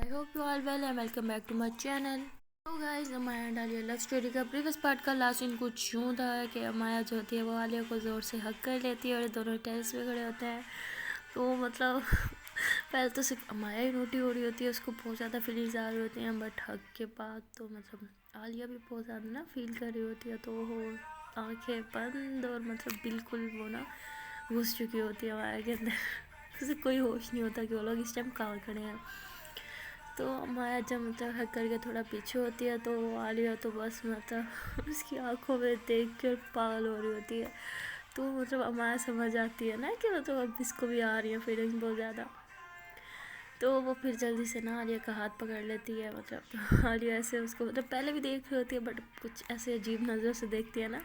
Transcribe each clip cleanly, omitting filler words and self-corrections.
I hope you all well and welcome back to my channel. तो guys Amaya and Alia love story का previous part का last scene कुछ यूँ था कि अमाया जो होती है वो आलिया को ज़ोर से हक कर लेती है और दोनों टेरेस पे खड़े होते हैं। तो मतलब पहले तो सिर्फ अमाया ही नोटी हो रही होती है, उसको बहुत ज़्यादा फीलिंग्स आ रही होती हैं, बट हक के बाद तो मतलब आलिया भी बहुत ज़्यादा ना फील कर रही होती है। तो वो आँखें बंद और मतलब बिल्कुल वो ना घुस चुकी होती है अमाया के अंदर। उसे कोई होश नहीं होता कि वो लोग इस टाइम कहाँ खड़े हैं। तो माया जब मतलब हक करके थोड़ा पीछे होती है तो आलिया तो बस मतलब उसकी आंखों में देख कर पागल हो रही होती है। तो मतलब अमाया समझ आती है ना कि मतलब अब इसको भी आ रही है फीलिंग्स बहुत ज़्यादा। तो वो फिर जल्दी से ना आलिया का हाथ पकड़ लेती है। मतलब आलिया ऐसे उसको मतलब पहले भी देख रही होती है बट कुछ ऐसे अजीब नज़र से देखती है ना।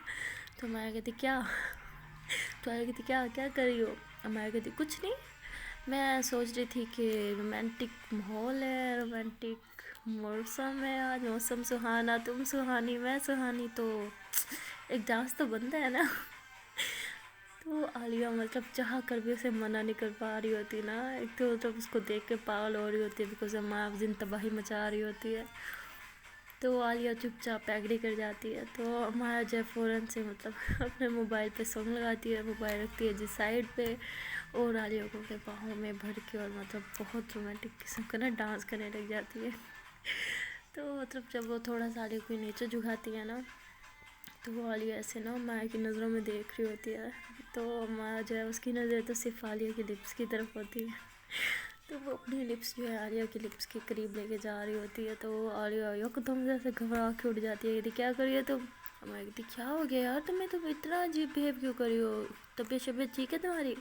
तो माया कहती क्या, तो आलिया कहती क्या क्या कर रही हो। माया कहती कुछ नहीं, मैं सोच रही थी कि रोमांटिक माहौल है, रोमांटिक मौसम है, आज मौसम सुहाना, तुम सुहानी मैं सुहानी, तो एक डांस तो बनता है ना। तो आलिया मतलब चाह कर भी उसे मना नहीं कर पा रही होती ना। एक तो मतलब उसको देख के पागल हो रही होती है बिकॉज अम्मा दिन तबाही मचा रही होती है। तो आलिया चुपचाप एग्री कर जाती है। तो हमारा जय फ़ौरन से मतलब अपने मोबाइल पे सॉन्ग लगाती है, मोबाइल रखती है जिस साइड पे, और आलिया को अपने बाहों में भर के और मतलब बहुत रोमांटिक किस्म का ना डांस करने लग जाती है। तो मतलब जब वो थोड़ा सा आलिया को नीचे झुकाती है ना, तो वो आलिया ऐसे ना माया की नज़रों में देख रही होती है। तो माया जो है उसकी नज़र तो सिर्फ आलिया की लिप्स की तरफ होती है। तो वो अपनी लिप्स जो है आलिया की लिप्स के करीब लेके जा रही होती है। तो आलिया एकदम जैसे घबरा के उठ जाती है। कहती क्या करिए तुम। मैं कहती क्या हो गया यार तुम्हें, तुम इतना अजीब बिहेव क्यों करी हो, तबीयत शबीयत ठीक है तुम्हारी।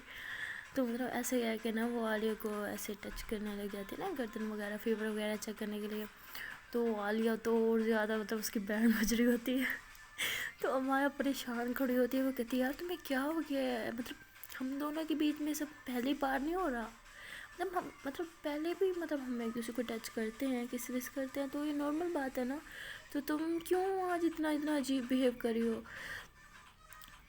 तो मतलब ऐसे कह के ना वो आलिया को ऐसे टच करने लग जाती है ना, गर्दन वगैरह फीवर वगैरह चेक करने के लिए। तो आलिया तो और ज़्यादा मतलब उसकी बैंड बज रही होती है। तो अमाया परेशान खड़ी होती है। वो कहती है यार तुम्हें क्या हो गया है, मतलब हम दोनों के बीच में सब पहली बार नहीं हो रहा, मतलब हम मतलब पहले भी मतलब हम एक दूसरे को टच करते हैं, किस करते हैं, तो ये नॉर्मल बात है ना। तो तुम क्यों आज इतना इतना अजीब बिहेव करी हो।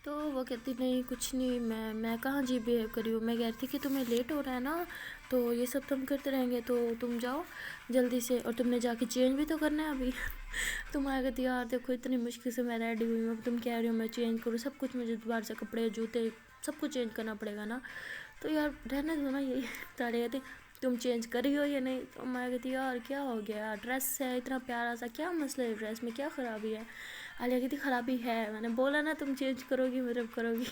तो वो कहती नहीं कुछ नहीं, मैं कहाँ अजीब बिहेव करी हूँ, मैं कह रही थी कि तुम्हें लेट हो रहा है ना, तो ये सब तुम करते रहेंगे तो तुम जाओ जल्दी से, और तुमने जाके चेंज भी तो करना है अभी। तुम आ कहती यार देखो इतनी मुश्किल से मैं रेडी हुई हूँ, अब तुम कह रही हो मैं चेंज करूँ, सब कुछ मुझे दोबारा से कपड़े जूते सब कुछ चेंज करना पड़ेगा ना, तो यार रहने दो ना यही। तारे कहती तुम चेंज करी हो या नहीं। तो मैं कहती यार क्या हो गया यार, ड्रेस है इतना प्यारा सा, क्या मसला है ड्रेस में, क्या ख़राबी है। आलिया कहती ख़राबी है, मैंने बोला ना तुम चेंज करोगी मतलब करोगी।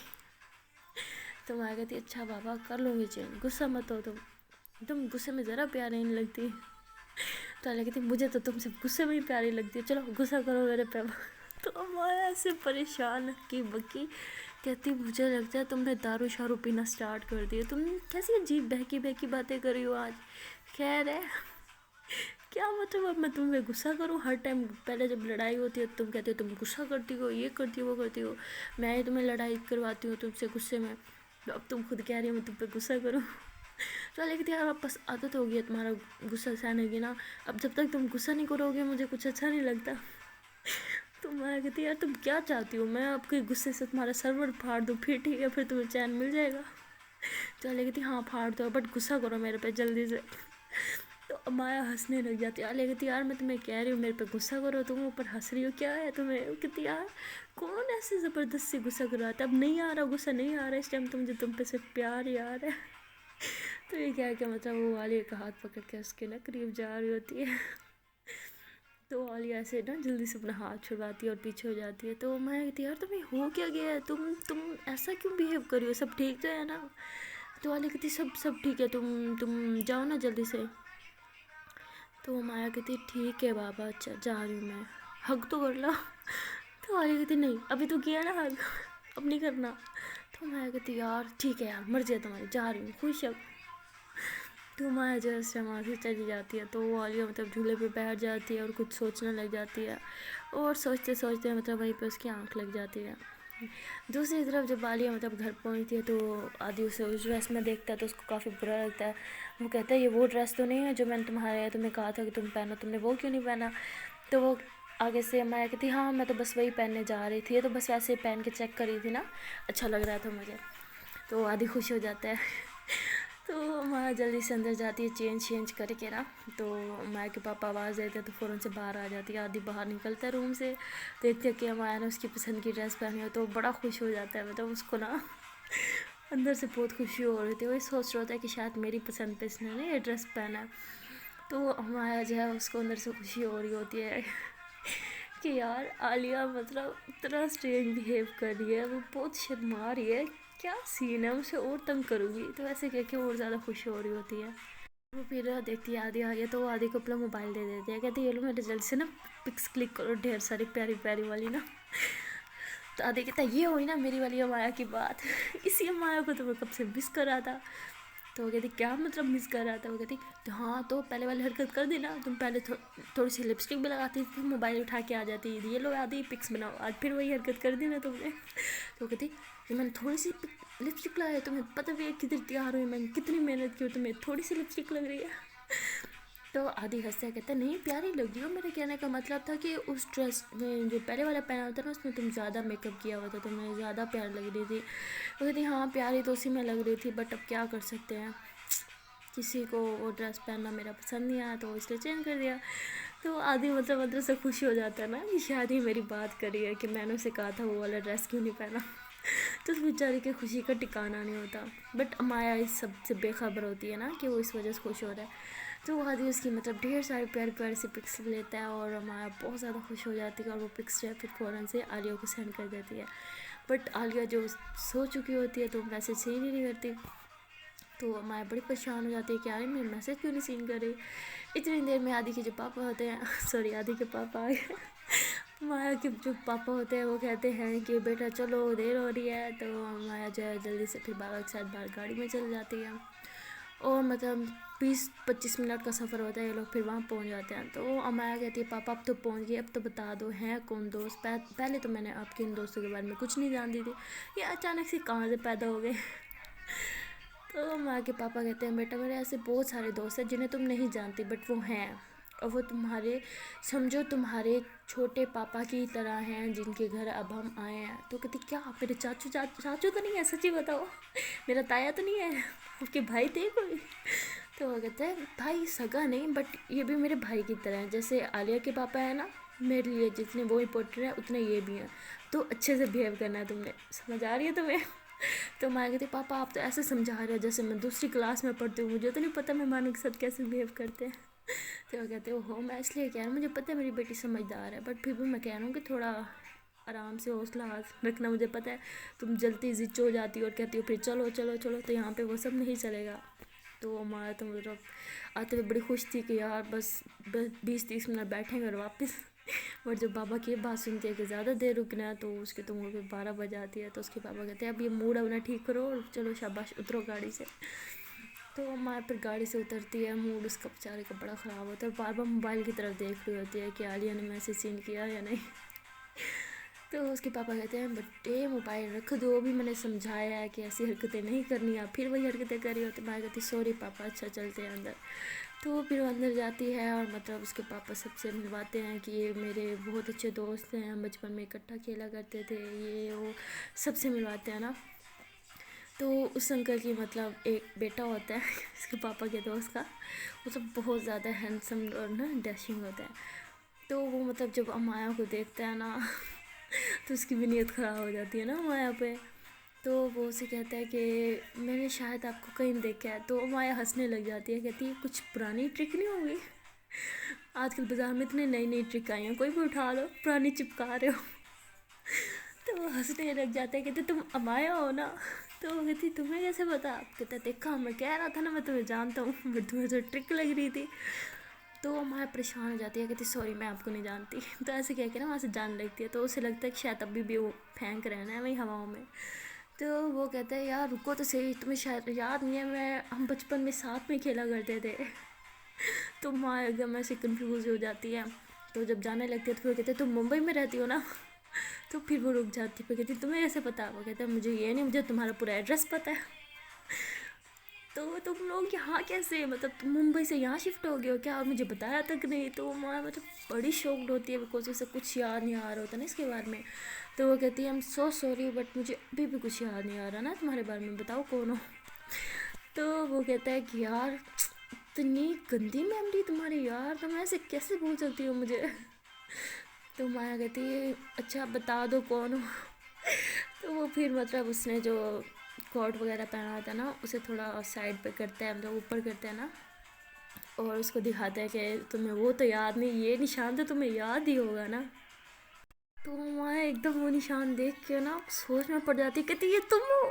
तो मैं कहती अच्छा बाबा कर लूँगी चेंज, गुस्सा मत हो तुम गुस्से में ज़रा प्यारी नहीं लगती। तो आलिया कहती मुझे तो तुमसे गुस्से में ही प्यारी लगती है, चलो गुस्सा करो मेरे पे। तो मैं ऐसे परेशान की बकी कहती मुझे लगता है तुमने दारू शारू पीना स्टार्ट कर दिया, तुम कैसी अजीब बहकी बहकी बातें कर रही हो आज। खैर है, क्या मतलब अब मैं तुम्हें गुस्सा करूँ हर टाइम, पहले जब लड़ाई होती है तुम कहते हो तुम गुस्सा करती हो, ये करती हो वो करती हो, मैं ही तुम्हें लड़ाई करवाती हूँ तुमसे गुस्से में, अब तुम खुद कह रही हो मैं तुम पे गुस्सा करूँ। तो लेकिन यार अब बस आदत हो गई है तुम्हारा गुस्सा सहने की ना, अब जब तक तुम गुस्सा नहीं करोगे मुझे कुछ अच्छा नहीं लगता। तो मैं कहती यार तुम क्या चाहती हो, मैं आपके गुस्से से तुम्हारा सर्वर फाड़ दूँ फिर ठीक है, फिर तुम्हें चैन मिल जाएगा। तो कहती हाँ फाड़ दो बट गुस्सा करो मेरे पे जल्दी से। तो माया हंसने लग जाती है। कहती यार मैं तुम्हें कह रही हूँ मेरे पे गुस्सा करो, तुम ऊपर हंस रही हो, क्या है तुम्हें। वो कहती यार कौन ऐसे ज़बरदस्ती गुस्सा करवाता, अब नहीं आ रहा गुस्सा, नहीं आ रहा इस टाइम तो मुझे तुम पे सिर्फ प्यार ही आ रहा है। तो ये क्या क्या मतलब वो आलिया का हाथ पकड़ के उसके ना करीब जा रही होती है। तो आलिया ऐसे ना जल्दी से अपना हाथ छुड़वाती है और पीछे हो जाती है। तो मैं कहती यार तुम्हें हो क्या गया है, तुम ऐसा क्यों बिहेव करी हो, सब ठीक तो है ना। तो आलिया कहती सब ठीक है, तुम जाओ ना जल्दी से। तो माया कहती ठीक है बाबा अच्छा जा रही हूँ मैं, हग तो कर लो। तो आलिया कहती नहीं अभी तो किया ना हग, अब नहीं करना। तो माया कहती यार ठीक है यार मर्जी है तुम्हारी, जा रही हूँ खुश अब। तो माया जस्ट वहाँ से चली जाती है। तो आलिया मतलब झूले पे बैठ जाती है और कुछ सोचने लग जाती है, और सोचते सोचते मतलब वहीं पे उसकी आँख लग जाती है। दूसरी तरफ जब आलिया मतलब घर पहुंचती है तो आदि उसे उस ड्रेस में देखता है तो उसको काफ़ी बुरा लगता है। वो कहता है ये वो ड्रेस तो नहीं है जो मैंने तुम्हें कहा था कि तुम पहनो, तुमने वो क्यों नहीं पहना। तो वो आगे से माया कहती हाँ मैं तो बस वही पहनने जा रही थी, ये तो बस वैसे पहन के चेक करी थी ना, अच्छा लग रहा था मुझे। तो आदि खुश हो जाता है। تو مایا جلدی سے اندر جاتی ہے چینج کر کے نا. تو مایا کے پاپا آواز دیتے ہیں تو فوراً سے باہر آ جاتی ہے. آدھی باہر نکلتا ہے روم سے, دیکھتے ہیں کہ مایا نے اس کی پسند کی ڈریس پہنی ہو تو بڑا خوش ہو جاتا ہے. مطلب اس کو نا اندر سے بہت خوشی ہو رہی تھی. وہی سوچ رہا ہوتا ہے کہ شاید میری پسند پہ اس نے یہ ڈریس پہنا ہے. تو مایا جو ہے اس کو اندر سے خوشی ہو رہی ہوتی ہے کہ یار عالیہ مطلب اتنا اسٹرینج بیہیو کر رہی ہے, وہ بہت شرما رہی ہے, کیا سین ہے, اسے اور تنگ کروں گی. تو ایسے کہہ کے اور زیادہ خوشی ہو رہی ہوتی ہے. وہ پھر دیکھتی ہے آدھی آ گئی تو آدھی کو اپنا موبائل دے دیتی ہے. کہتی ہے یہ لو میرے جلدی سے نا پکس کلک کرو ڈھیر ساری پیاری پیاری والی نا. تو آدھی کہتا ہے یہ ہوئی نا میری والی مایا کی بات, اسی مایا کو تو میں کب سے مس کر رہا تھا. تو وہ کہتی کیا مطلب مس کر رہا تھا. وہ کہتی تو ہاں تو پہلے والی حرکت کر دینا, تم پہلے تھوڑی سی لپسٹک بھی لگاتی تھی, موبائل اٹھا کے آ جاتی, یہ لو آدھی پکس بناؤ, آج پھر وہی حرکت کر دی نا تم نے. تو وہ کہتی کہ میں نے تھوڑی سی لپسٹک لگائی, تمہیں پتہ بھی ہے کدھر تیار ہوئی, میں نے کتنی محنت کی, تمہیں تھوڑی سی لپسٹک لگ رہی ہے. تو آدھی ہنستا ہے, کہتا ہے نہیں پیاری لگ رہی ہو. میرے کہنے کا مطلب تھا کہ اس ڈریس میں جو پہلے والا پہنا ہوتا ہے نا اس میں تم زیادہ میک اپ کیا ہوا تھا, تمہیں زیادہ پیار لگ رہی تھی. وہ کہتی ہاں پیاری تو اسی میں لگ رہی تھی, بٹ اب کیا کر سکتے ہیں, کسی کو وہ ڈریس پہننا میرا پسند نہیں آیا تو اس لیے چینج کر دیا. تو آدھی مطلب اندر سے خوشی ہو جاتا ہے نا کہ شاید ہی میری بات کری ہے کہ میں نے اسے کہا تھا وہ والا ڈریس کیوں نہیں پہنا. تو اس بیچاری کی خوشی کا ٹھکانہ نہیں ہوتا. بٹ مایا اس سب سے بے خبر ہوتی ہے نا کہ وہ اس وجہ سے خوش ہو رہا ہے. تو وہ آدھی اس کی مطلب ڈھیر سارے پیارے پیارے سے پکس لیتا ہے اور مایا بہت زیادہ خوش ہو جاتی ہے, اور وہ پکس جو ہے پھر فوراً سے عالیہ کو سینڈ کر دیتی ہے. بٹ عالیہ جو سو چکی ہوتی ہے تو میسج سین ہی نہیں کرتی. تو مایا بڑی پریشان ہو جاتی ہے کہ یار میں میسج کیوں نہیں سین کر رہی. اتنی دیر میں عادی کے جو پاپا ہوتے ہیں, سوری عادی کے پاپا آ گئے, مایا کے جو پاپا ہوتے ہیں وہ کہتے ہیں کہ بیٹا چلو دیر ہو رہی ہے. تو مایا جو ہے جلدی سے پھر بابا کے ساتھ باہر گاڑی میں چل جاتی ہے, اور مطلب 20-25 منٹ کا سفر ہوتا ہے, یہ لوگ پھر وہاں پہنچ جاتے ہیں. تو مایا کہتی ہے پاپا اب تو پہنچ گئے, اب تو بتا دو ہیں کون دوست, پہلے تو میں نے آپ کے ان دوستوں کے بارے میں کچھ نہیں جانتی تھی, یہ اچانک سے کہاں سے پیدا ہو گئے. تو مایا کے پاپا کہتے ہیں بیٹا میرے ایسے بہت سارے دوست ہیں جنہیں تم نہیں جانتی, بٹ وہ ہیں, اور وہ تمہارے سمجھو تمہارے چھوٹے پاپا کی طرح ہیں جن کے گھر اب ہم آئے ہیں. تو کہتی کیا میرے چاچو تو نہیں ہے, سچی بتاؤ, میرا تایا تو نہیں ہے, آپ کے بھائی تھے کوئی. تو وہ کہتے ہیں بھائی سگا نہیں, بٹ یہ بھی میرے بھائی کی طرح ہیں, جیسے عالیہ کے پاپا ہیں نا میرے لیے جتنے وہ امپورٹنٹ ہیں اتنے یہ بھی ہیں, تو اچھے سے بیہیو کرنا ہے تم نے, سمجھ آ رہی ہے تمہیں. تو مایا کہتی پاپا آپ تو ایسے سمجھا رہے ہو جیسے میں دوسری کلاس میں پڑھتی ہوں, مجھے تو نہیں پتہ مہمانوں کے ساتھ کیسے بیہیو کرتے ہیں. تو وہ کہتے ہو میں اس لیے کہہ رہا ہوں, مجھے پتہ ہے میری بیٹی سمجھدار ہے, بٹ پھر بھی میں کہہ رہا ہوں کہ تھوڑا آرام سے حوصلہ رکھنا. مجھے پتہ ہے تم جلدی ضد ہو جاتی ہو اور کہتی ہو پھر چلو چلو چلو, تو یہاں پہ وہ سب نہیں چلے گا. تو مایا تو مطلب آتے ہوئے بڑی خوش تھی کہ یار بس 20-30 منٹ بیٹھیں گے اور واپس. اور جب بابا کی بات سنتی ہے کہ زیادہ دیر رکنا ہے تو اس کے تو موڈ پہ 12 بج جاتی ہے. تو اس کے پاپا کہتے ہیں اب یہ موڈ اپنا ٹھیک کرو اور چلو شاباش اترو گاڑی سے. تو مایا پھر گاڑی سے اترتی ہے, موڈ اس کا بیچارے کا بڑا خراب ہوتا ہے, اور بار بار موبائل کی طرف دیکھ رہی ہوتی ہے کہ عالیہ نے میسج سین کیا یا نہیں. تو اس کے پاپا کہتے ہیں بٹے موبائل رکھ دو, بھی میں نے سمجھایا ہے کہ ایسی حرکتیں نہیں کرنی, آپ پھر وہی حرکتیں کر رہی ہوتی. مایا کہتی سوری پاپا, اچھا چلتے ہیں اندر. تو پھر وہ اندر جاتی ہے اور مطلب اس کے پاپا سب سے ملواتے ہیں کہ یہ میرے بہت اچھے دوست ہیں, ہم بچپن میں اکٹھا کھیلا کرتے تھے, یہ وہ سب سے ملواتے ہیں نا. تو اس انکل کی مطلب ایک بیٹا ہوتا ہے اس کے پاپا کے دوست کا, وہ سب بہت زیادہ ہینڈسم اور نا ڈیشنگ ہوتا ہے. تو وہ مطلب جب مایا کو دیکھتا ہے نا تو اس کی بھی نیت خراب ہو جاتی ہے نا مایا پہ. تو وہ اسے کہتا ہے کہ میں نے شاید آپ کو کہیں دیکھا ہے. تو مایا ہنسنے لگ جاتی ہے, کہتی ہے کچھ پرانی ٹرک نہیں ہوگی, آج کل بازار میں اتنے نئی نئی ٹرک آئی ہیں, کوئی بھی اٹھا لو پرانی چپکا رہے ہو. تو وہ ہنسنے لگ جاتے ہیں, کہتے تم امایا ہو نا. تو وہ کہتی تمہیں کیسے پتا, کہتا دیکھا میں کہہ رہا تھا نا میں تمہیں جانتا ہوں, میں تمہیں تو ٹرک لگ رہی تھی. تو مایا پریشان ہو جاتی ہے, کہتی سوری میں آپ کو نہیں جانتی. تو ایسے کہہ کے نا وہاں سے جان لگتی ہے. تو اسے لگتا ہے کہ شاید ابھی بھی وہ پھینک رہنا ہے وہیں ہواؤں میں. تو وہ کہتا ہے یار رکو تو صحیح, تمہیں شاید یاد نہیں ہے ہم بچپن میں ساتھ میں کھیلا کرتے تھے. تو مایا ایک دم ایسے کنفیوز ہو جاتی ہے. تو جب جانے لگتی ہے تو پھر کہتے تم ممبئی میں رہتی ہو نا. تو پھر وہ رک جاتی ہے, پھر کہتی تمہیں کیسے پتا. وہ کہتا ہے مجھے یہ نہیں, مجھے تمہارا پورا ایڈریس پتہ ہے. تو تم لوگ یہاں کیسے, مطلب تم ممبئی سے یہاں شفٹ ہو گئے ہو کیا, مجھے بتایا تک نہیں. تو مایا مطلب بڑی شوکڈ ہوتی ہے, بیکاز اسے کچھ یاد نہیں آ رہا ہوتا نا اس کے بارے میں. تو وہ کہتی ہے ایم سو سوری, بٹ مجھے ابھی بھی کچھ یاد نہیں آ رہا نا تمہارے بارے میں, بتاؤ کون ہو. तो वो कहता है कि यार इतनी गंदी मेमोरी तुम्हारी यार, तुम ऐसे कैसे भूल सकती हो मुझे। तो माया कहती है अच्छा बता दो कौन हो। तो वो फिर मतलब उसने जो कोट वगैरह पहना होता है ना उसे थोड़ा साइड पे करता है, मतलब ऊपर करता है ना, और उसको दिखाता है कि तुम्हें वो तो याद नहीं, ये निशान तो तुम्हें याद ही होगा ना। तो माया एकदम वो निशान देख के ना सोच में पड़ जाती, कहती ये तुम हो,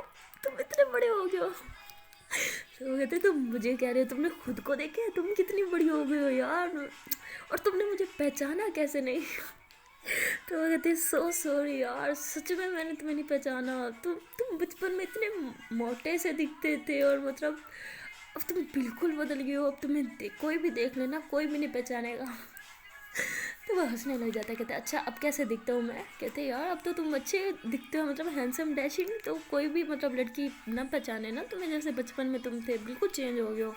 तुम इतने बड़े हो गए हो। तो वो कहते तुम मुझे कह रहे हो, तुमने खुद को देखे तुम कितनी बड़ी हो गई हो यार, और तुमने मुझे पहचाना कैसे नहीं। तो वो कहते सो सॉरी यार, सच में मैंने तुम्हें नहीं पहचाना, तुम बचपन में इतने मोटे से दिखते थे और मतलब अब तुम बिल्कुल बदल गए हो, अब तुम्हें कोई भी देख लेना कोई भी नहीं पहचानेगा। तो वो हंसने लग जाता है, कहते अच्छा अब कैसे दिखता हूँ मैं, कहते यार अब तो तुम अच्छे दिखते हो, मतलब हैंडसम डैशिंग, तो कोई भी मतलब लड़की ना पहचाने ना तुम्हें, जैसे बचपन में तुम थे बिल्कुल चेंज हो गए हो।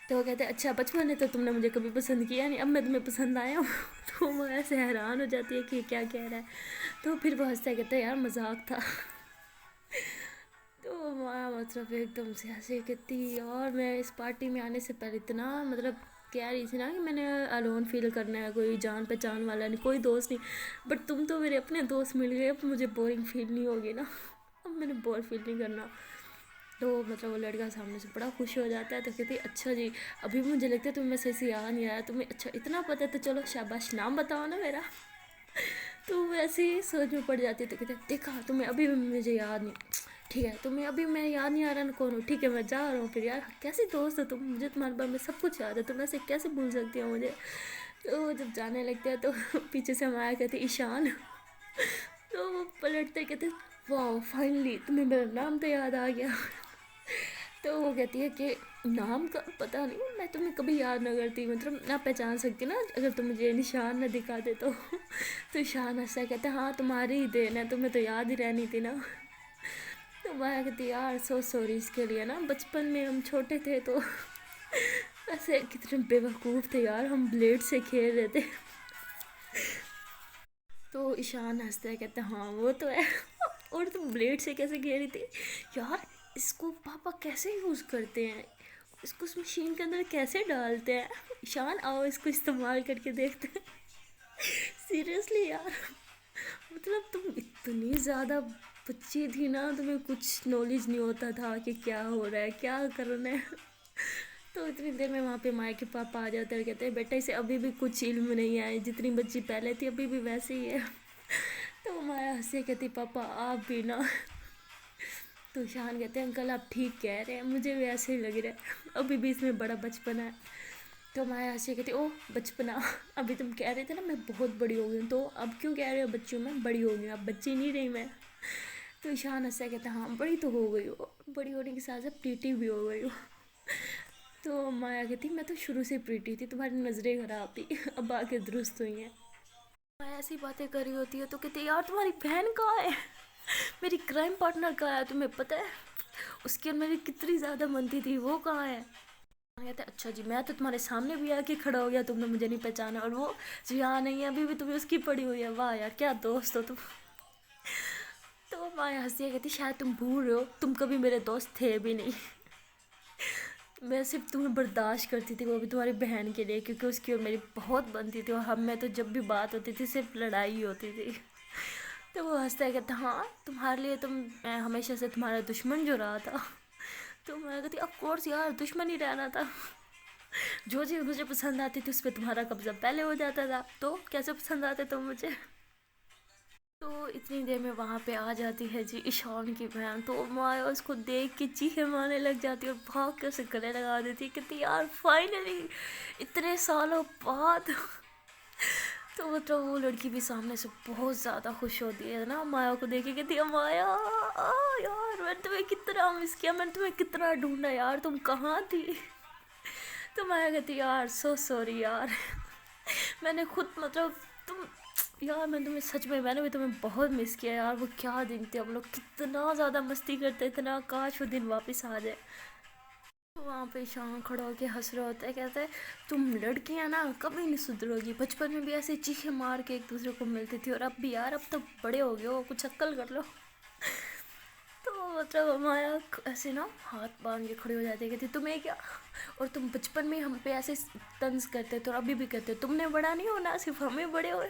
तो वो कहते अच्छा बचपन में तो तुमने मुझे कभी पसंद किया नहीं, अब मैं तुम्हें पसंद आया हूँ। तो वो ऐसे हैरान हो जाती है कि क्या कह रहा है। तो फिर वो हंसता है, कहता है यार मजाक था। तो माँ मतलब एकदम से हंसे, कहती और मैं इस पार्टी में आने से पहले इतना मतलब कह रही थी ना कि मैंने अलोन फील करना है, कोई जान पहचान वाला नहीं, कोई दोस्त नहीं, बट तुम तो मेरे अपने दोस्त मिल गए, अब मुझे बोरिंग फील नहीं होगी ना, अब मैंने बोर फील नहीं करना। तो मतलब वो लड़का सामने से बड़ा खुश हो जाता है। तो कहती अच्छा जी अभी मुझे लगता है तुम्हें मैं सही से याद नहीं आया, तुम्हें अच्छा इतना पता है तो चलो शाबाश नाम बताओ ना मेरा। तो वैसे ही सोच में पड़ जाती है। तो कहते देखा तुम्हें अभी भी मुझे याद नहीं, ठीक है तुम्हें अभी मैं याद नहीं आ रहा ना कौन हो, ठीक है मैं जा रहा हूँ फिर, यार कैसी दोस्त हो तुम, मुझे तुम्हारे बारे में सब कुछ याद है, तुम ऐसे कैसे भूल सकती हो मुझे। तो वो जब जाने लगते हैं तो पीछे से हमारा कहते ईशान। तो वो पलटते कहते वाह फाइनली तुम्हें मेरा नाम तो याद आ गया। तो वो कहती है कि नाम का पता नहीं, मैं तुम्हें कभी याद ना करती, मतलब ना पहचान सकती ना अगर तुम मुझे निशान ना दिखा दे तो। तो ईशान हंसा कहता हाँ तुम्हारी ही देन है, तुम्हें तो याद ही रहनी थी ना। तो मैं कहती यार सो सॉरी इसके लिए ना, बचपन में हम छोटे थे तो ऐसे कितने बेवकूफ़ थे यार, हम ब्लेड से खेल रहे थे। तो ईशान हंसता है कहता हाँ वो तो है। और तुम ब्लेड से कैसे खेल रही थी यार, इसको पापा कैसे यूज़ करते हैं, इसको उस मशीन के अंदर कैसे डालते हैं, ईशान आओ इसको इस्तेमाल करके देखते हैं। सीरियसली यार, मतलब तुम इतनी ज़्यादा बच्ची थी ना, तुम्हें कुछ नॉलेज नहीं होता था कि क्या हो रहा है क्या करना है। तो इतनी देर में वहाँ पे माया के पापा आ जाते हैं और कहते हैं बेटा इसे अभी भी कुछ इल्म नहीं आए, जितनी बच्ची पहले थी अभी भी वैसे ही है। तो माया हंसे कहती पापा आप भी ना। तो शान कहते हैं अंकल आप ठीक कह रहे हैं, मुझे भी ऐसे ही लग रहा है अभी भी इसमें बड़ा बचपना है। तो माया हंसी कहती ओह बचपना, अभी तुम कह रहे थे ना मैं बहुत बड़ी हो गई हूँ, तो अब क्यों कह रहे हो बच्ची हूँ मैं, बड़ी हो गई हूँ, अब बच्ची नहीं रही मैं। तो ईशान हंसा कहता हाँ बड़ी तो हो गई हो, बड़ी होने के साथ साथ प्रीटी भी हो गई हो। तो माया कहती मैं तो शुरू से प्रीटी थी, तुम्हारी नज़रें खराब थी अब आके दुरुस्त हुई हैं। माया ऐसी बातें करी होती है तो कहती यार तुम्हारी बहन कहाँ है, मेरी क्राइम पार्टनर कहाँ है, तुम्हें पता है उसकी और मेरी कितनी ज़्यादा बनती थी, वो कहाँ है। कहते अच्छा जी मैं तो तुम्हारे सामने भी आके खड़ा हो गया, तुमने मुझे नहीं पहचाना, और वो जी हाँ नहीं है अभी भी तुम्हें उसकी पड़ी हुई है, वाह यार क्या दोस्त हो तुम। तो माया हंसी कहती शायद तुम भूल रहे हो, तुम कभी मेरे दोस्त थे भी नहीं। मैं सिर्फ तुम्हें बर्दाश्त करती थी, वो भी तुम्हारी बहन के लिए, क्योंकि उसकी और मेरी बहुत बनती थी और हम में तो जब भी बात होती थी सिर्फ लड़ाई ही होती थी। तो वो हंसता है कहता हाँ तुम्हारे लिए तुम, मैं हमेशा से तुम्हारा दुश्मन जो रहा था। तो मैं कहती ऑफ कोर्स यार दुश्मन ही रहना था, जो चीज़ मुझे पसंद आती थी उस पर तुम्हारा कब्जा पहले हो जाता था, तो कैसे पसंद आते तुम मुझे। तो इतनी देर में वहाँ पे आ जाती है जी ईशान की बहन, तो माया उसको देख के चीखें मारने लग जाती है और भाग के उसे गले लगा देती है, कहती यार फाइनली इतने सालों बाद। तो मतलब वो लड़की भी सामने से बहुत ज़्यादा खुश होती है ना माया को देख के, कहती है माया यार मैंने तुम्हें कितना मिस किया, मैंने तुम्हें कितना ढूंढा यार, तुम कहाँ थी। तो माया कहती यार सो सॉरी यार, मैंने खुद मतलब तुम यार मैं तुम्हें सच में मैंने भी तुम्हें बहुत मिस किया यार, वो क्या दिन थे हम लोग कितना ज़्यादा मस्ती करते, इतना काश वो दिन वापस आ जाए। तो वहाँ पे शाम खड़ा होके हंस रहा होता है, कहता है तुम लड़कियाँ ना कभी नहीं सुधरोगी, बचपन में भी ऐसे चीखे मार के एक दूसरे को मिलती थी और अब भी यार अब तो बड़े हो गए हो, कुछ अक्ल कर लो। तो मतलब हमारा ऐसे ना हाथ बांध के खड़े हो जाते, कहते तुम्हें क्या, और तुम बचपन में हम पे ऐसे तंज करते तो अभी भी करते, तुमने बड़ा नहीं होना, सिर्फ हमें बड़े हो,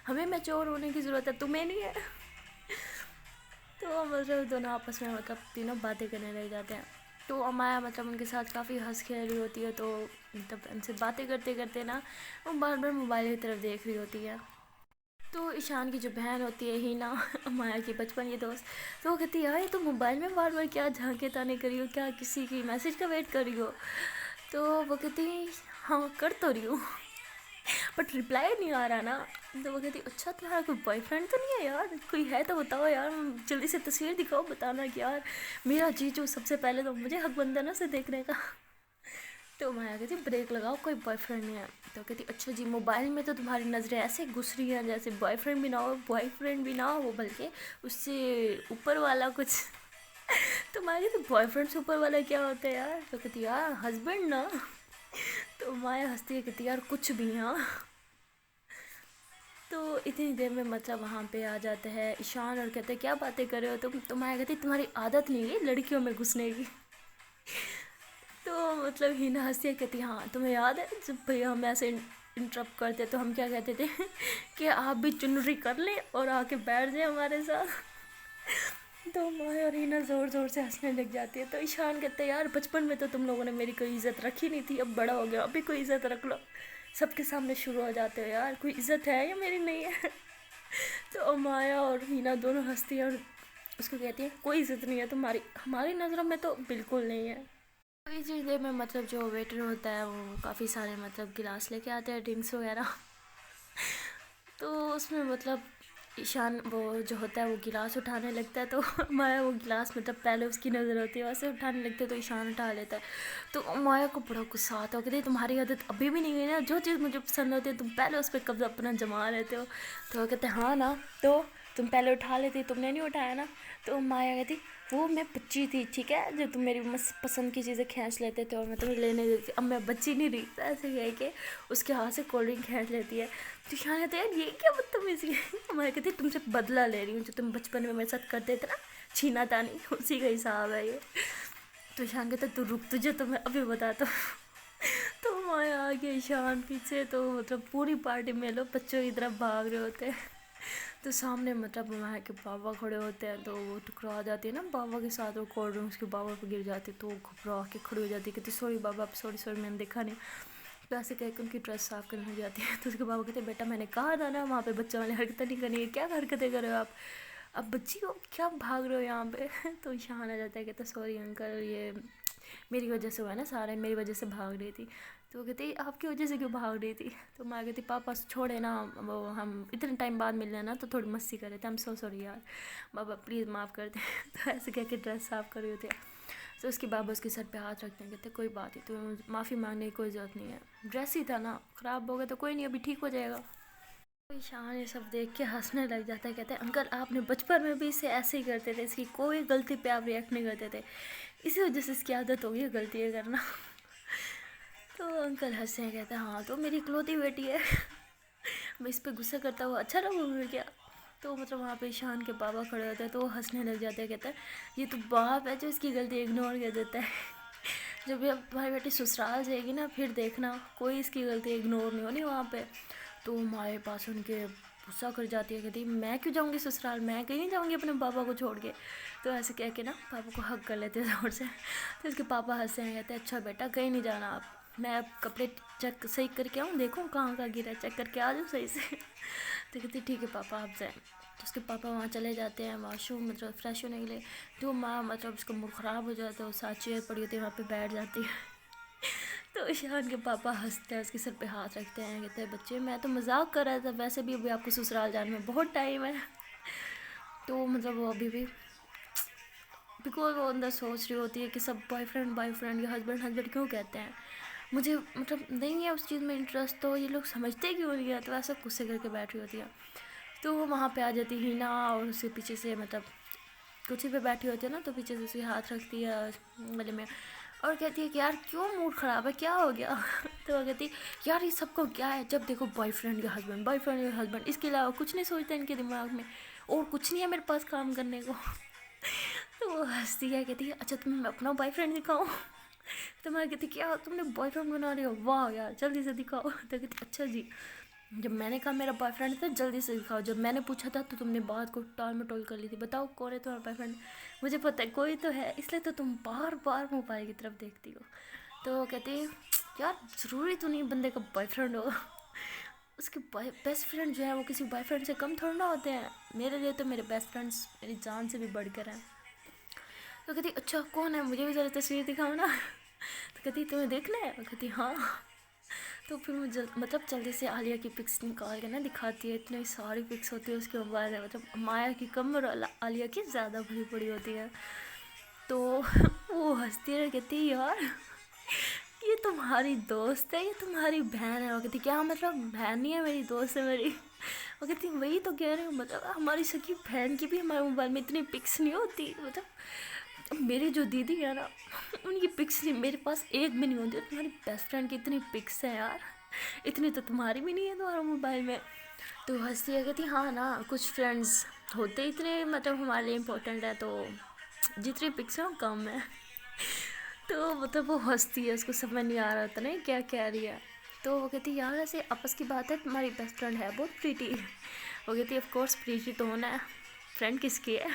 हमें मैच्योर होने की ज़रूरत है, तुम्हें नहीं है। तो मतलब दोनों आपस में मतलब तीनों बातें करने लग जाते हैं। तो अमाया मतलब उनके साथ काफ़ी हंस खेल रही होती है, तो मतलब उनसे बातें करते करते ना वो बार बार मोबाइल की तरफ देख रही होती है। तो ईशान की जो बहन होती है हीना, अमाया की बचपन की दोस्त, तो वो कहती है यार तुम मोबाइल में बार बार क्या झांके ताने करी हो, क्या किसी की मैसेज का वेट कर रही हो। तो वो कहती है हाँ कर तो रही हूँ, बट रिप्लाई नहीं आ रहा ना। तो वो कहती अच्छा तुम्हारा कोई बॉयफ्रेंड तो नहीं है यार, कोई है तो बताओ यार, जल्दी से तस्वीर दिखाओ, बताना कि यार मेरा जीजू सबसे पहले तो मुझे हक बनता है ना उसे देखने का। तो मैं कहती ब्रेक लगाओ, कोई बॉयफ्रेंड नहीं है। तो कहती अच्छा जी, मोबाइल में तो तुम्हारी नज़रें ऐसे घुस रही हैं जैसे बॉयफ्रेंड भी ना हो, बॉयफ्रेंड भी ना हो बल्कि उससे ऊपर वाला कुछ। तो मैं कहती बॉयफ्रेंड से ऊपर वाला क्या होता है यार। तो कहती यार हस्बैंड ना। तो माया हंसती है, कहती यार कुछ भी हाँ। तो इतनी देर में मतलब वहाँ पे आ जाता है ईशान और कहते क्या बातें कर रहे हो तुम। तो माया कहती तुम्हारी आदत नहीं है लड़कियों में घुसने की। तो मतलब हिना हंसी कहती हाँ तुम्हें याद है जब भैया हम ऐसे इंटरप्ट करते तो हम क्या कहते थे कि आप भी चुनरी कर लें और आके बैठ जाए हमारे साथ। तो माया और हिना ज़ोर ज़ोर से हंसने लग जाती है। तो ईशान कहते हैं यार बचपन में तो तुम लोगों ने मेरी कोई इज़्ज़त रखी नहीं थी, अब बड़ा हो गया अभी कोई इज़्ज़त रख लो, सबके सामने शुरू हो जाते हो यार, कोई इज़्ज़त है या मेरी नहीं है। तो माया और हिना दोनों हंसती है और उसको कहती है कोई इज़्ज़त नहीं है तुम्हारी, हमारी नज़रों में तो बिल्कुल नहीं है। तो इस चीज़ में मतलब जो वेटर होता है वो काफ़ी सारे मतलब गिलास लेके आते हैं ड्रिंक्स वगैरह। तो उसमें मतलब ईशान वो जो होता है वो गिलास उठाने लगता है, तो माया वो गिलास मतलब पहले उसकी नज़र होती है वैसे उठाने लगते है, तो ईशान उठा लेता है। तो माया को बड़ा गुस्सा आता है, कहते तुम्हारी आदत अभी भी नहीं गई ना, जो चीज़ मुझे पसंद होती है तुम पहले उस पर कब्जा अपना जमा लेते हो। तो वो कहते हाँ ना, तो तुम पहले उठा लेती, तुमने नहीं उठाया ना। तो माया कहती वो मैं बच्ची थी ठीक है, जो तुम मेरी पसंद की चीज़ें खींच लेते थे और मैं तुम्हें लेने देती, अब मैं बच्ची नहीं रही। तो ऐसे कह के उसके हाथ से कोल्ड ड्रिंक खींच लेती है। तो शान कहते यार ये क्या बदतमीजी है। मैं कहती तुमसे बदला ले रही हूँ, जो तुम बचपन में मेरे साथ करते थे ना छीना तानी, उसी का हिसाब है ये। तो शान कहते तू रुक, तुझे तो मैं अभी बताता हूँ। तो माया आ गई ईशान पीछे, तो मतलब पूरी पार्टी में लोग बच्चों की तरफ भाग रहे होते हैं। तो सामने मतलब माया के बाबा खड़े होते हैं, तो वो टकरा जाती है ना बाबा के साथ, वो कोल्ड ड्रिंक्स के बाबा पर गिर जाती है, तो वो घबरा के खड़ी हो जाती है, कहती सॉरी बाबा सॉरी सॉरी मैंने देखा नहीं। तो ऐसे कह के उनकी ड्रेस साफ़ करने लग जाती है। तो उसके बाबा कहते बेटा मैंने कहा था ना वहाँ पे बच्चों वाली हरकतें नहीं करनी है, क्या हरकतें कर रहे हो आप, अब बच्ची हो क्या भाग रहे हो यहाँ पे। तो ईशान आ जाता है, कहता सॉरी अंकल ये मेरी वजह से हुआ है ना सारा, मेरी वजह से भाग रही थी। तो वो कहती आपकी वजह से क्यों भाग रही थी। तो मैं कहती पापा छोड़े ना, वो हम इतने टाइम बाद मिल रहे हैं ना तो थोड़ी मस्ती कर रहे थे, हम सो सॉरी यार बाबा प्लीज़ माफ़ कर दे। तो ऐसे कह के ड्रेस साफ़ कर रहे होते हैं। तो उसके बाबा उसके सर पे हाथ रखते हैं, कहते कोई बात नहीं, तो माफ़ी मांगने की कोई ज़रूरत नहीं है, ड्रेस ही था ना ख़राब हो गया तो कोई नहीं अभी ठीक हो जाएगा। तो ईशान ये सब देख के हंसने लग जाता है, कहते हैं अंकल आपने बचपन में भी इसे ऐसे ही करते थे, इसकी कोई गलती पे आप रिएक्ट नहीं करते थे, इसी वजह से इसकी आदत हो गई है गलती करना। तो अंकल हंसते हैं, कहते हैं हाँ तो मेरी इकलौती बेटी है। मैं इस पर गुस्सा करता हुआ अच्छा लगूंगा क्या। तो मतलब वहाँ पे ईशान के बाबा खड़े होते हैं, तो वो हंसने लग जाते हैं, कहते हैं ये तो बाप है जो इसकी गलती इग्नोर कर देता है। जब भी अब तुम्हारी बेटी ससुराल जाएगी ना फिर देखना कोई इसकी गलती इग्नोर नहीं होनी वहाँ पे। तो हमारे पास उनके गुस्सा कर जाती है, कहती मैं क्यों जाऊँगी ससुराल, मैं कहीं नहीं जाऊँगी अपने पापा को छोड़ के। तो ऐसे कह के ना पापा को हक कर लेते हैं जोर से। तो उसके पापा हंसते हैं, कहते हैं अच्छा बेटा कहीं नहीं जाना आप, मैं अब कपड़े चेक सही करके आऊँ, देखूँ कहाँ कहाँ गिरा चेक करके आ जाऊँ सही से। तो कहती ठीक है पापा आप जाएँ। तो उसके पापा वहाँ चले जाते हैं वॉशरूम मतलब फ्रेश होने के लिए। तो माँ मतलब उसका मूड ख़राब हो जाता है, वो साथ चेयर पड़ी होती है वहाँ पे बैठ जाती है। तो ईशान के पापा हंसते हैं, उसके सर पे हाथ रखते हैं, कहते हैं बच्चे मैं तो मजाक कर रहा था, वैसे भी अभी आपको ससुराल जाने में बहुत टाइम है। तो मतलब वो अभी भी बिकॉज वो अंदर सोच रही होती है कि सब बॉयफ्रेंड या हस्बैंड हस्बैंड क्यों कहते हैं, मुझे मतलब नहीं है उस चीज़ में इंटरेस्ट, तो ये लोग समझते क्यों नहीं है, तो ऐसा गुस्से करके बैठ रही होती है। तो वो वहाँ पे आ जाती है हीना और उसके पीछे से मतलब कुर्सी पे बैठी होती है ना, तो पीछे से उसके हाथ रखती है गले में और कहती है कि यार क्यों मूड ख़राब है क्या हो गया। तो वो कहती है यार ये सबको क्या है, जब देखो बॉयफ्रेंड या हस्बैंड, इसके अलावा कुछ नहीं सोचते इनके दिमाग में, और कुछ नहीं है मेरे पास काम करने को। तो वो हंसती है, कहती है अच्छा तुम्हें मैं अपना बॉयफ्रेंड दिखाऊँ? तो मैं कहती क्या तुमने बॉयफ्रेंड बना रहे हो, वाह यार जल्दी से दिखाओ। तो कहती अच्छा जी। जब मैंने कहा मेरा बॉयफ्रेंड था जल्दी से दिखाओ, जब मैंने पूछा था तो तुमने बात को टाल मटोल कर ली थी, बताओ कौन है तुम्हारा बॉयफ्रेंड? मुझे पता है कोई तो है, इसलिए तो तुम बार बार मोबाइल की तरफ देखती हो। तो वो कहती है यार ज़रूरी तो नहीं बंदे का बॉयफ्रेंड हो, उसके बेस्ट फ्रेंड जो है वो किसी बॉयफ्रेंड से कम थोड़ा ना होते हैं। मेरे लिए तो मेरे बेस्ट फ्रेंड्स मेरी जान से भी बढ़कर हैं। तो कहती अच्छा कौन है, मुझे भी ज़रा तस्वीर दिखाओ ना। तो कहती तुम्हें देखना है? मैं कहती हाँ। तो फिर वो मतलब जल्दी से आलिया की पिक्स निकाल के ना दिखाती है, इतनी सारी पिक्स होती है उसके मोबाइल में, मतलब माया की कम और आलिया की ज़्यादा भरी पड़ी होती है। तो वो हंसती रह कहती यार ये तुम्हारी दोस्त है, ये तुम्हारी बहन है? वो कहती क्या मतलब बहन नहीं है मेरी, दोस्त है मेरी। वो कहती वही तो कह रही हूँ, मतलब हमारी सखी बहन की भी हमारे मोबाइल में इतनी पिक्स नहीं होती, मतलब मेरी जो दीदी है ना उनकी पिक्स नहीं मेरे पास एक भी नहीं होती, तुम्हारी बेस्ट फ्रेंड की इतनी पिक्स है यार, इतनी तो तुम्हारी भी नहीं है तुम्हारे मोबाइल में। तो हंसती है कहती हाँ ना कुछ फ्रेंड्स होते इतने मतलब हमारे लिए इम्पोर्टेंट है, तो जितनी पिक्स हैं वो कम है। तो मतलब वो हंसती है, उसको समझ नहीं आ रहा था ना क्या कह रही है। तो वो कहती यार ऐसे आपस की बात है, तुम्हारी बेस्ट फ्रेंड है बहुत प्रीटी। वो कहती ऑफ कोर्स प्रीटी तो होना है, फ्रेंड किसकी है?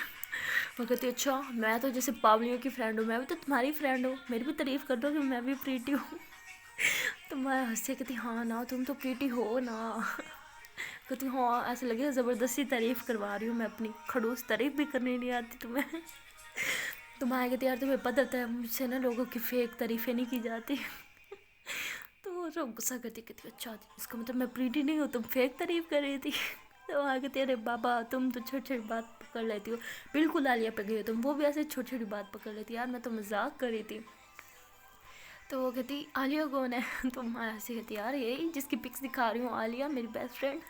वो कहती अच्छा मैं तो जैसे पावलियों की फ्रेंड हूँ, मैं भी तो तुम्हारी फ्रेंड हूँ, मेरी भी तारीफ़ कर दो कि मैं भी प्रीटी हूँ। तो मैं हंसी कहती हाँ ना तुम तो प्रीटी हो ना। कहती हाँ ऐसे लगे ज़बरदस्ती तारीफ़ करवा रही हूँ मैं अपनी, खड़ूस तारीफ़ भी करनी नहीं आती तुम्हें। तो मैं कहती यार तुम्हें पता था मुझसे ना लोगों की फेक तारीफ़ें नहीं की जाती। तो वो जो गुस्सा करती कहती अच्छा इसका मतलब मैं प्रीटी नहीं हूँ, तुम फेक तारीफ़ कर रही थी। तो वहाँ कहती अरे बाबा तुम तो छोटी छोटी बात पकड़ लेती हो, बिल्कुल आलिया पे गई हो तुम, वो भी ऐसे छोटी छोटी बात पकड़ लेती यार, मैं तो मजाक कर रही थी। तो वो कहती आलिया कौन है? तो मैं ऐसे कहती यार यही जिसकी पिक्स दिखा रही हूँ आलिया मेरी बेस्ट फ्रेंड।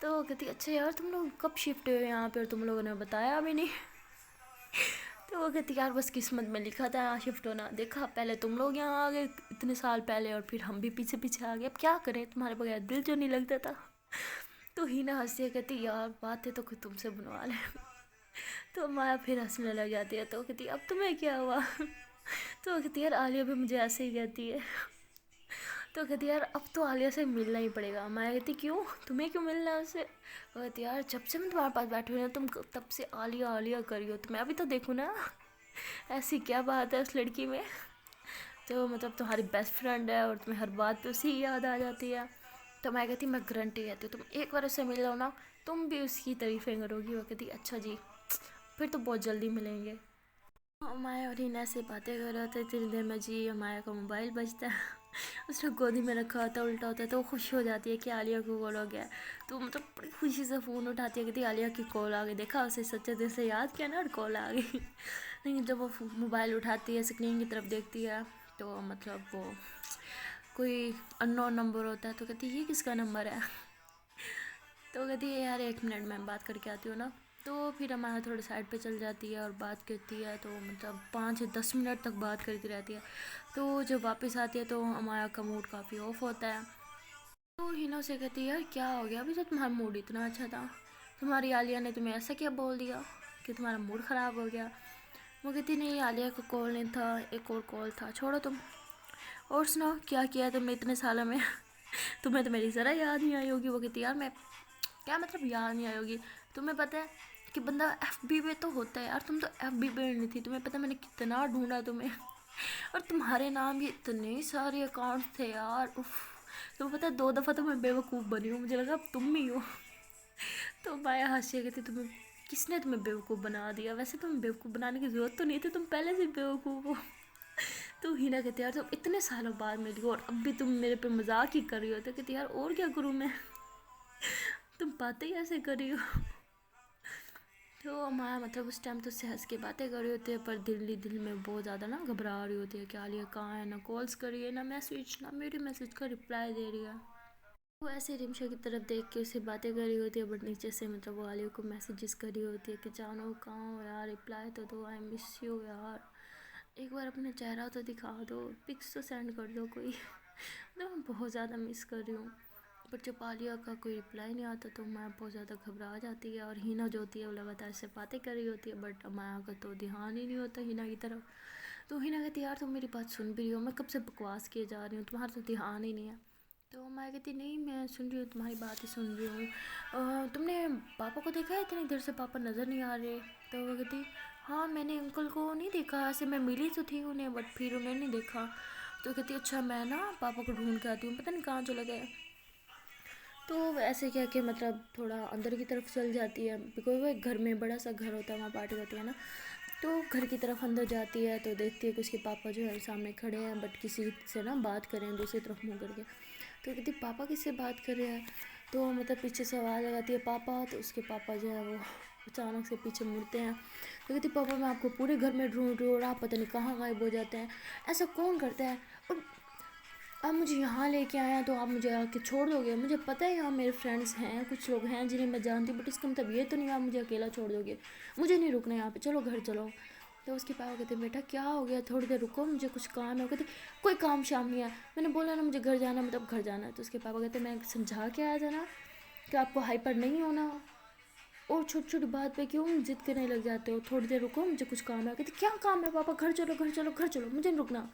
तो वो कहती अच्छा यार तुम लोग कब शिफ्ट हुए यहाँ पे और तुम लोगों ने बताया भी नहीं। तो वो कहती यार बस किस्मत में लिखा था यहाँ शिफ्ट होना, देखा पहले तुम लोग यहाँ आ गए इतने साल पहले और फिर हम भी पीछे पीछे आ गए, अब क्या करें तुम्हारे बगैर दिल जो नहीं लगता था। तो हिना हंसी कहती यार बातें तो खुद तुमसे बनवा ले। तो माया फिर हंसने लग जाती है, तो कहती अब तुम्हें क्या हुआ? तो कहती यार आलिया भी मुझे ऐसे ही कहती है। तो कहती यार अब तो आलिया से मिलना ही पड़ेगा। मैं कहती क्यों, तुम्हें क्यों मिलना है उससे? वो कहती यार जब से मैं तुम्हारे पास बैठी हुई ना तुम तब से आलिया आलिया करी हो, तो मैं अभी तो देखूँ ना ऐसी क्या बात है उस लड़की में, तो मतलब तुम्हारी बेस्ट फ्रेंड है और तुम्हें हर बात पे उसी की याद आ जाती है। तो मैं कहती मैं गारंटी कहती हूँ तुम एक बार उससे मिल लो ना तुम भी उसकी तारीफ़ें करोगी। वो कहती अच्छा जी फिर तो बहुत जल्दी मिलेंगे। माया और हिना से बातें कर रहे थे, इतनी देर में जी माया का मोबाइल बजता है। उसने गोदी में रखा होता है उल्टा होता है, तो वो खुश हो जाती है कि आलिया को कॉल हो गया। तो मतलब बड़ी खुशी से फ़ोन उठाती है, कहती आलिया की कॉल आ गई, देखा उसे सच्चे दिल से याद किया ना और कॉल आ गई। लेकिन जब वो मोबाइल उठाती है स्क्रीन की तरफ देखती है तो मतलब वो कोई अननोन नंबर होता है, तो कहती ये किसका नंबर है? तो कहती है यार एक मिनट मैं बात करके आती हूँ ना। तो फिर हमारा थोड़ा साइड पे चल जाती है और बात करती है, तो मतलब 5 से 10 मिनट तक बात करती रहती है। तो जब वापस आती है तो हमारा का मूड काफ़ी ऑफ होता है। तो हिना से कहती है यार क्या हो गया, अभी तो तुम्हारा मूड इतना अच्छा था, तुम्हारी आलिया ने तुम्हें ऐसा क्या बोल दिया कि तुम्हारा मूड ख़राब हो गया? वो कहती नहीं आलिया का कॉल नहीं था, एक और कॉल था, छोड़ो तुम। और सुनाओ क्या किया तुमने इतने सालों में? तुम्हें तो मेरी ज़रा याद नहीं आई होगी। वो कहती यार मैं क्या मतलब याद नहीं आई होगी, तुम्हें पता है कि बंदा FB पे तो होता है यार, तुम तो FB पे नहीं थी, तुम्हें पता है मैंने कितना ढूंढा तुम्हें। और तुम्हारे नाम भी इतने सारे अकाउंट थे यार, उफ। तुम्हें पता है 2 दफ़ा तो मैं बेवकूफ़ बनी हूँ, मुझे लगा अब तुम ही हो। तो माया हंसी कहती तुम्हें किसने तुम्हें बेवकूफ़ बना दिया, वैसे तुम्हें बेवकूफ़ बनाने की ज़रूरत तो नहीं थी, तुम पहले से बेवकूफ़ हो। तो हिना कहती यार तुम इतने सालों बाद मिली हो और अब भी तुम मेरे पे मजाक ही कर रही हो। तो कहती यार और क्या करूँ मैं, तुम बातें ही ऐसे कर रही हो। तो माया मतलब उस टाइम तो उससे हंस के बातें कर रही होती है, पर दिल में बहुत ज़्यादा ना घबरा रही होती है कि आलिया कहाँ है, ना कॉल्स करी है ना मैसेज, ना मेरे मैसेज का रिप्लाई दे रही है। वो ऐसे रिमशा की तरफ देख के उससे बातें कर रही होती है, बट नीचे से मतलब वो आलिया को मैसेजेस कर रही होती है कि जानो कहाँ हो यार, रिप्लाई तो दो, आई मिस यू यार, एक बार अपना चेहरा तो दिखा दो, पिक्स तो सेंड कर दो कोई। तो मैं बहुत ज़्यादा मिस कर रही हूँ। پر جب عالیہ کا کوئی رپلائی نہیں آتا تو امایا بہت زیادہ گھبرا جاتی ہے، اور ہینا جو ہوتی ہے وہ لگاتار سے باتیں کر رہی ہوتی ہے، بٹ امایا کا تو دھیان ہی نہیں ہوتا ہینا کی طرف۔ تو ہینا کہتی ہے یار تم میری بات سن بھی رہی ہو، میں کب سے بکواس کیے جا رہی ہوں، تمہارا تو دھیان ہی نہیں ہے۔ تو امایا کہتی نہیں میں سن رہی ہوں، تمہاری بات ہی سن رہی ہوں، تم نے پاپا کو دیکھا ہے؟ اتنی دیر سے پاپا نظر نہیں آ رہے۔ تو وہ کہتی ہاں میں نے انکل کو نہیں دیکھا، ایسے میں ملی تو تھی انہیں بٹ پھر انہیں نہیں دیکھا۔ تو کہتی اچھا میں نا پاپا کو ڈھونڈ کے آتی ہوں، پتہ نہیں کہاں چلے گئے۔ تو ایسے کیا کہ مطلب تھوڑا اندر کی طرف چل جاتی ہے، بیکاز وہ ایک گھر میں بڑا سا گھر ہوتا ہے، وہاں پارٹی ہوتی ہے نا، تو گھر کی طرف اندر جاتی ہے تو دیکھتی ہے کہ اس کے پاپا جو ہے سامنے کھڑے ہیں، بٹ کسی سے نا بات کر رہے ہیں دوسری طرف منہ کر کے۔ تو کہتی پاپا کس سے بات کر رہے ہیں؟ تو مطلب پیچھے سے آواز لگاتی ہے پاپا، تو اس کے پاپا جو ہے وہ اچانک سے پیچھے مڑتے ہیں۔ تو کہتی پاپا میں آپ کو پورے گھر میں ڈھونڈ رہی ہوں اور آپ پتہ نہیں کہاں غائب ہو جاتے ہیں، ایسا کون کرتا ہے؟ اور آپ مجھے یہاں لے کے آئے ہیں تو آپ مجھے آ کے چھوڑ دو گے؟ مجھے پتہ ہے یہاں میرے فرینڈس ہیں، کچھ لوگ ہیں جنہیں میں جانتی ہوں، بٹ اس کا مطلب یہ تو نہیں آپ مجھے اکیلا چھوڑ دو گے، مجھے نہیں رکنا یہاں پہ، چلو گھر چلو۔ تو اس کے پاپا کہتے ہیں بیٹا کیا ہو گیا، تھوڑی دیر رکو مجھے کچھ کام ہے۔ وہ کہتی کوئی کام شام نہیں ہے، میں نے بولا نا مجھے گھر جانا ہے، مطلب گھر جانا ہے۔ تو اس کے پاپا کہتے ہیں میں سمجھا کے آیا تھا نا کہ آپ کو ہائپر نہیں ہونا، اور چھوٹی چھوٹی بات پہ کیوں ضد کرنے لگ جاتے ہو، تھوڑی دیر رکو مجھے کچھ کام ہے۔ کہتے کیا کام ہے پاپا، گھر چلو گھر چلو گھر چلو، مجھے نہیں رکنا۔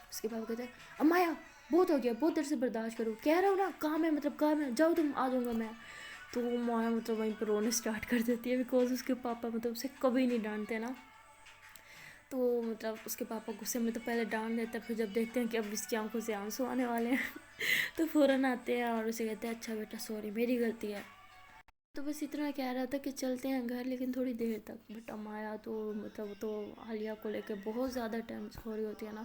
اس کے پاپا کہتے ہیں امایا بہت ہو گیا، بہت دیر سے برداشت کرو، کہہ رہا ہوں نا کام ہے مطلب کام ہے، جاؤ تم، آ جاؤں گا میں۔ تو مایا مطلب وہیں پہ رونے اسٹارٹ کر دیتی ہے، بیکاز اس کے پاپا مطلب اسے کبھی نہیں ڈانٹتے نا۔ تو مطلب اس کے پاپا غصے میں تو پہلے ڈانٹ دیتے ہیں، پھر جب دیکھتے ہیں کہ اب اس کی آنکھوں سے آنسو آنے والے ہیں تو فوراً آتے ہیں اور اسے کہتے ہیں اچھا بیٹا سوری میری غلطی ہے۔ تو بس اتنا کہہ رہا تھا کہ چلتے ہیں گھر، لیکن تھوڑی دیر تک، بٹ امایا تو مطلب تو عالیہ کو لے کے بہت زیادہ ٹینس ہو رہی ہوتی ہے نا،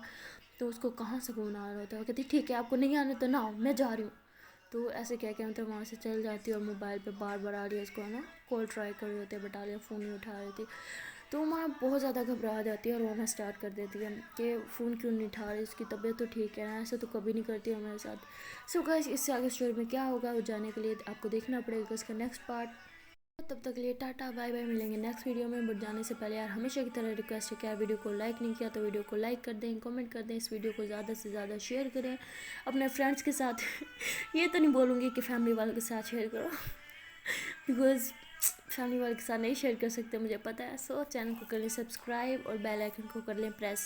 تو اس کو کہاں سکون آ رہا ہوتا ہے، وہ کہتی ٹھیک ہے آپ کو نہیں آنے تو نہ آؤ، میں جا رہی ہوں۔ تو ایسے کہہ کے مطلب وہاں سے چل جاتی ہے، اور موبائل پہ بار بار عالیہ اس کو ہے نا کال ٹرائی کر رہی ہوتی ہے، بٹ عالیہ فون نہیں اٹھا رہی تھی۔ تو ماں بہت زیادہ گھبرا جاتی ہے اور رونا اسٹارٹ کر دیتی ہے کہ فون کیوں نہیں اٹھا رہی، اس کی طبیعت تو ٹھیک ہے نا، ایسا تو کبھی نہیں کرتی ہے میرے ساتھ۔ سو گائز اس سے آگے اسٹوری میں کیا ہوگا وہ جانے کے لیے آپ کو دیکھنا پڑے گا اس کا نیکسٹ پارٹ۔ تب تک کے لیے ٹاٹا بائے بائے، ملیں گے نیکسٹ ویڈیو میں، بٹ جانے سے پہلے یار ہمیشہ کی طرح ریکویسٹ ہے کہ یار ویڈیو کو لائک نہیں کیا تو ویڈیو کو لائک کر دیں، کمنٹ کر دیں، اس ویڈیو کو زیادہ سے زیادہ شیئر کریں اپنے فرینڈس کے ساتھ یہ تو نہیں بولوں گی کہ فیملی والوں کے ساتھ شیئر کرو بیکاز فیملی والوں کے ساتھ نہیں شیئر کر سکتے مجھے پتہ ہے۔ سو چینل کو کر لیں سبسکرائب اور بیل آئیکن کو کر لیں پریس۔